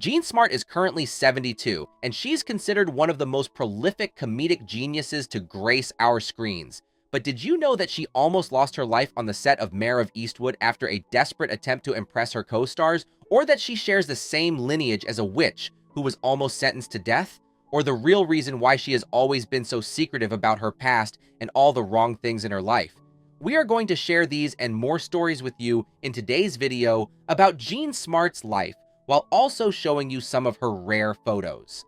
Jean Smart is currently 72, and she's considered one of the most prolific comedic geniuses to grace our screens. But did you know that she almost lost her life on the set of Mare of Eastwood after a desperate attempt to impress her co-stars? Or that she shares the same lineage as a witch who was almost sentenced to death? Or the real reason why she has always been so secretive about her past and all the wrong things in her life? We are going to share these and more stories with you in today's video about Jean Smart's life, while also showing you some of her rare photos.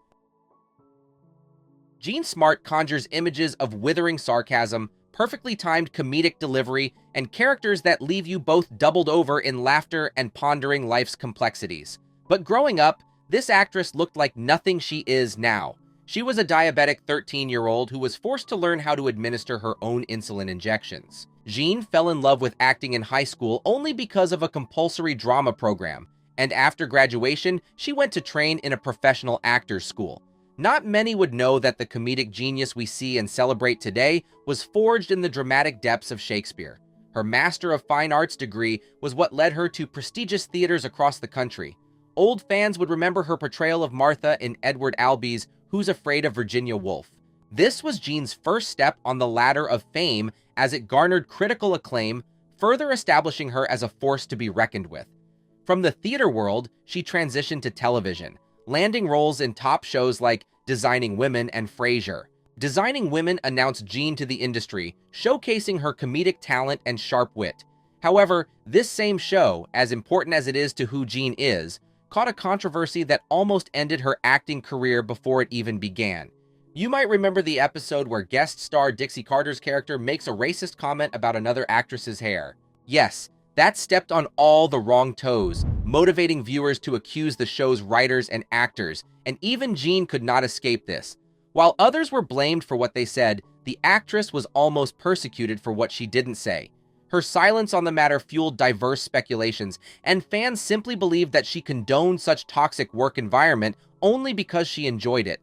Jean Smart conjures images of withering sarcasm, perfectly timed comedic delivery, and characters that leave you both doubled over in laughter and pondering life's complexities. But growing up, this actress looked like nothing she is now. She was a diabetic 13-year-old who was forced to learn how to administer her own insulin injections. Jean fell in love with acting in high school only because of a compulsory drama program, and after graduation, she went to train in a professional actors school. Not many would know that the comedic genius we see and celebrate today was forged in the dramatic depths of Shakespeare. Her Master of Fine Arts degree was what led her to prestigious theaters across the country. Old fans would remember her portrayal of Martha in Edward Albee's Who's Afraid of Virginia Woolf. This was Jean's first step on the ladder of fame as it garnered critical acclaim, further establishing her as a force to be reckoned with. From the theater world, she transitioned to television, landing roles in top shows like Designing Women and Frasier. Designing Women announced Jean to the industry, showcasing her comedic talent and sharp wit. However, this same show, as important as it is to who Jean is, caught a controversy that almost ended her acting career before it even began. You might remember the episode where guest star Dixie Carter's character makes a racist comment about another actress's hair. Yes, that stepped on all the wrong toes, motivating viewers to accuse the show's writers and actors, and even Jean could not escape this. While others were blamed for what they said, the actress was almost persecuted for what she didn't say. Her silence on the matter fueled diverse speculations, and fans simply believed that she condoned such toxic work environment only because she enjoyed it.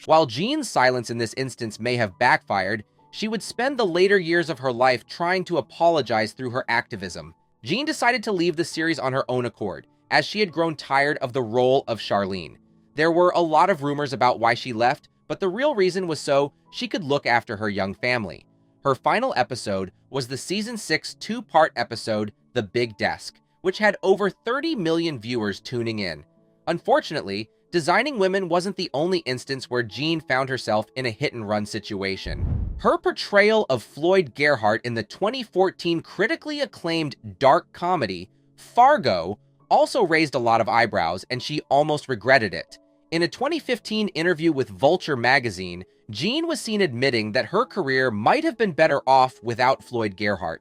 While Jean's silence in this instance may have backfired, she would spend the later years of her life trying to apologize through her activism. Jean decided to leave the series on her own accord, as she had grown tired of the role of Charlene. There were a lot of rumors about why she left, but the real reason was so she could look after her young family. Her final episode was the Season 6 two-part episode, The Big Desk, which had over 30 million viewers tuning in. Unfortunately, Designing Women wasn't the only instance where Jean found herself in a hit-and-run situation. Her portrayal of Floyd Gerhardt in the 2014 critically acclaimed dark comedy, Fargo, also raised a lot of eyebrows, and she almost regretted it. In a 2015 interview with Vulture magazine, Jean was seen admitting that her career might have been better off without Floyd Gerhardt.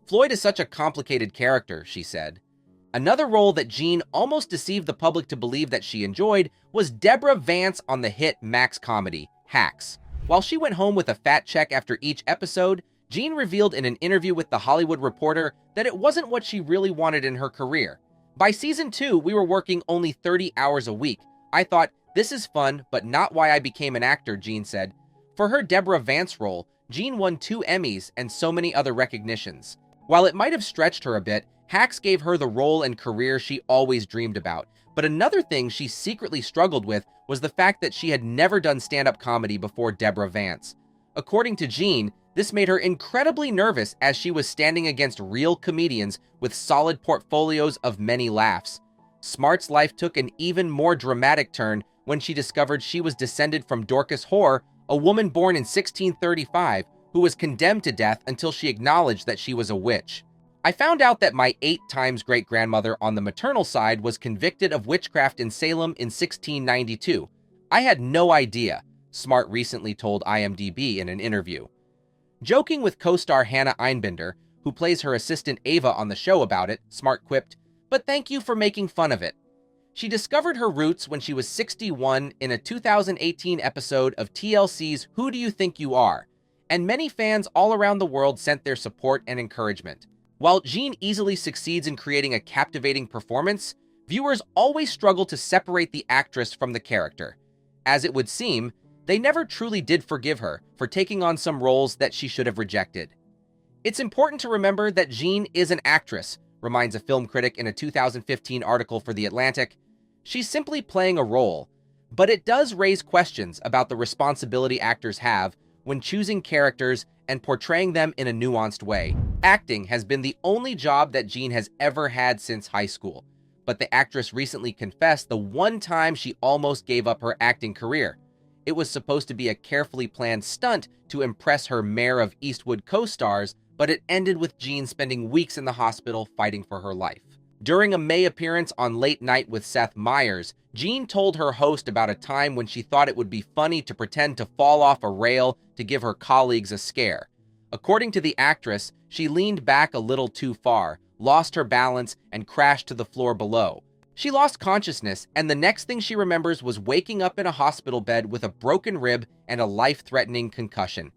"Floyd is such a complicated character," she said. Another role that Jean almost deceived the public to believe that she enjoyed was Deborah Vance on the hit Max comedy, Hacks. While she went home with a fat check after each episode, Jean revealed in an interview with The Hollywood Reporter that it wasn't what she really wanted in her career. "By season 2, we were working only 30 hours a week. I thought, this is fun, but not why I became an actor," Jean said. For her Deborah Vance role, Jean won 2 Emmys and so many other recognitions. While it might have stretched her a bit, Hacks gave her the role and career she always dreamed about. But another thing she secretly struggled with was the fact that she had never done stand-up comedy before Deborah Vance. According to Jean, this made her incredibly nervous as she was standing against real comedians with solid portfolios of many laughs. Smart's life took an even more dramatic turn when she discovered she was descended from Dorcas Hoare, a woman born in 1635 who was condemned to death until she acknowledged that she was a witch. "I found out that my 8 times great-grandmother on the maternal side was convicted of witchcraft in Salem in 1692. I had no idea," Smart recently told IMDb in an interview. Joking with co-star Hannah Einbinder, who plays her assistant Ava on the show about it, Smart quipped, "But thank you for making fun of it." She discovered her roots when she was 61 in a 2018 episode of TLC's Who Do You Think You Are? And many fans all around the world sent their support and encouragement. While Jean easily succeeds in creating a captivating performance, viewers always struggle to separate the actress from the character. As it would seem, they never truly did forgive her for taking on some roles that she should have rejected. "It's important to remember that Jean is an actress," reminds a film critic in a 2015 article for The Atlantic. She's simply playing a role. But it does raise questions about the responsibility actors have when choosing characters and portraying them in a nuanced way. Acting has been the only job that Jean has ever had since high school, but the actress recently confessed the one time she almost gave up her acting career. It was supposed to be a carefully planned stunt to impress her Mare of Eastwood co-stars, but it ended with Jean spending weeks in the hospital fighting for her life. During a May appearance on Late Night with Seth Meyers, Jean told her host about a time when she thought it would be funny to pretend to fall off a rail to give her colleagues a scare. According to the actress, she leaned back a little too far, lost her balance, and crashed to the floor below. She lost consciousness, and the next thing she remembers was waking up in a hospital bed with a broken rib and a life-threatening concussion.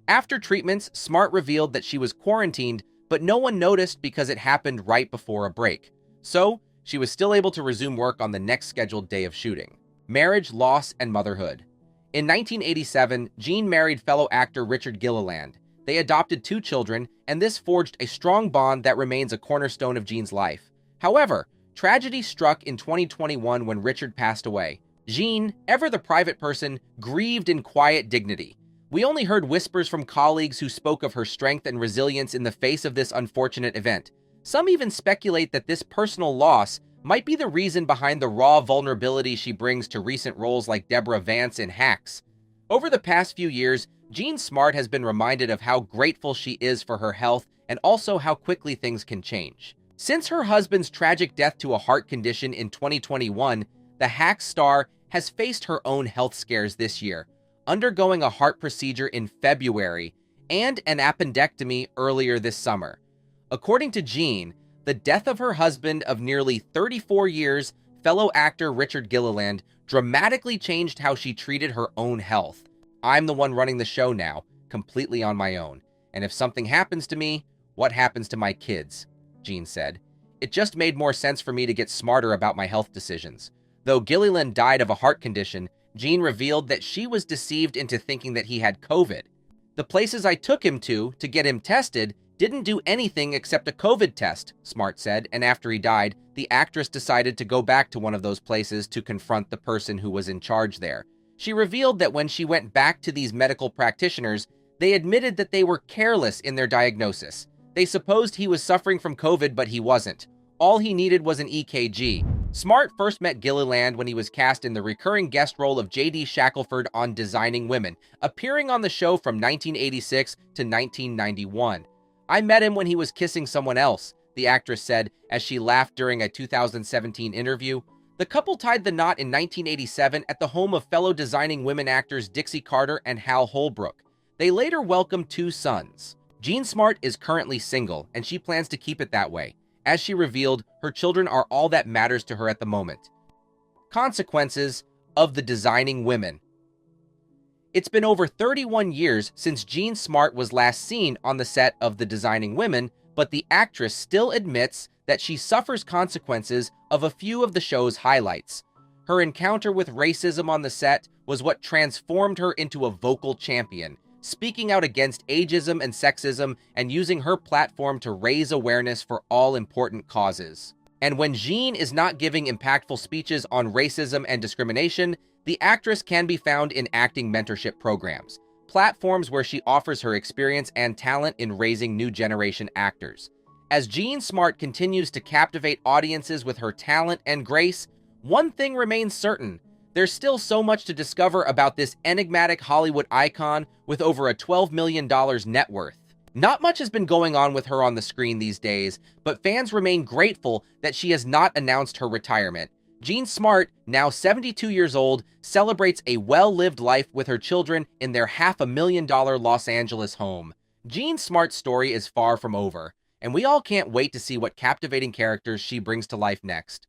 After treatments, Smart revealed that she was quarantined, but no one noticed because it happened right before a break. So, she was still able to resume work on the next scheduled day of shooting. Marriage, loss, and motherhood. In 1987, Jean married fellow actor Richard Gilliland. They adopted 2 children, and this forged a strong bond that remains a cornerstone of Jean's life. However, tragedy struck in 2021 when Richard passed away. Jean, ever the private person, grieved in quiet dignity. We only heard whispers from colleagues who spoke of her strength and resilience in the face of this unfortunate event. Some even speculate that this personal loss might be the reason behind the raw vulnerability she brings to recent roles like Deborah Vance in Hacks. Over the past few years, Jean Smart has been reminded of how grateful she is for her health and also how quickly things can change. Since her husband's tragic death to a heart condition in 2021, the Hacks star has faced her own health scares this year, undergoing a heart procedure in February and an appendectomy earlier this summer. According to Jean, the death of her husband of nearly 34 years, fellow actor Richard Gilliland, dramatically changed how she treated her own health. I'm the one running the show now, completely on my own. And if something happens to me, what happens to my kids? Jean said. It just made more sense for me to get smarter about my health decisions. Though Gilliland died of a heart condition, Jean revealed that she was deceived into thinking that he had COVID. The places I took him to get him tested didn't do anything except a COVID test, Smart said, and after he died, the actress decided to go back to one of those places to confront the person who was in charge there. She revealed that when she went back to these medical practitioners, they admitted that they were careless in their diagnosis. They supposed he was suffering from COVID, but he wasn't. All he needed was an EKG. Smart first met Gilliland when he was cast in the recurring guest role of J.D. Shackelford on Designing Women, appearing on the show from 1986 to 1991. I met him when he was kissing someone else, the actress said as she laughed during a 2017 interview. The couple tied the knot in 1987 at the home of fellow Designing Women actors Dixie Carter and Hal Holbrook. They later welcomed 2 sons. Jean Smart is currently single, and she plans to keep it that way. As she revealed, her children are all that matters to her at the moment. Consequences of the Designing Women. It's been over 31 years since Jean Smart was last seen on the set of The Designing Women, but the actress still admits that she suffers consequences of a few of the show's highlights. Her encounter with racism on the set was what transformed her into a vocal champion, speaking out against ageism and sexism and using her platform to raise awareness for all important causes. And when Jean is not giving impactful speeches on racism and discrimination, the actress can be found in acting mentorship programs, platforms where she offers her experience and talent in raising new generation actors. As Jean Smart continues to captivate audiences with her talent and grace, one thing remains certain: there's still so much to discover about this enigmatic Hollywood icon with over a $12 million net worth. Not much has been going on with her on the screen these days, but fans remain grateful that she has not announced her retirement. Jean Smart, now 72 years old, celebrates a well-lived life with her children in their $500,000 Los Angeles home. Jean Smart's story is far from over, and we all can't wait to see what captivating characters she brings to life next.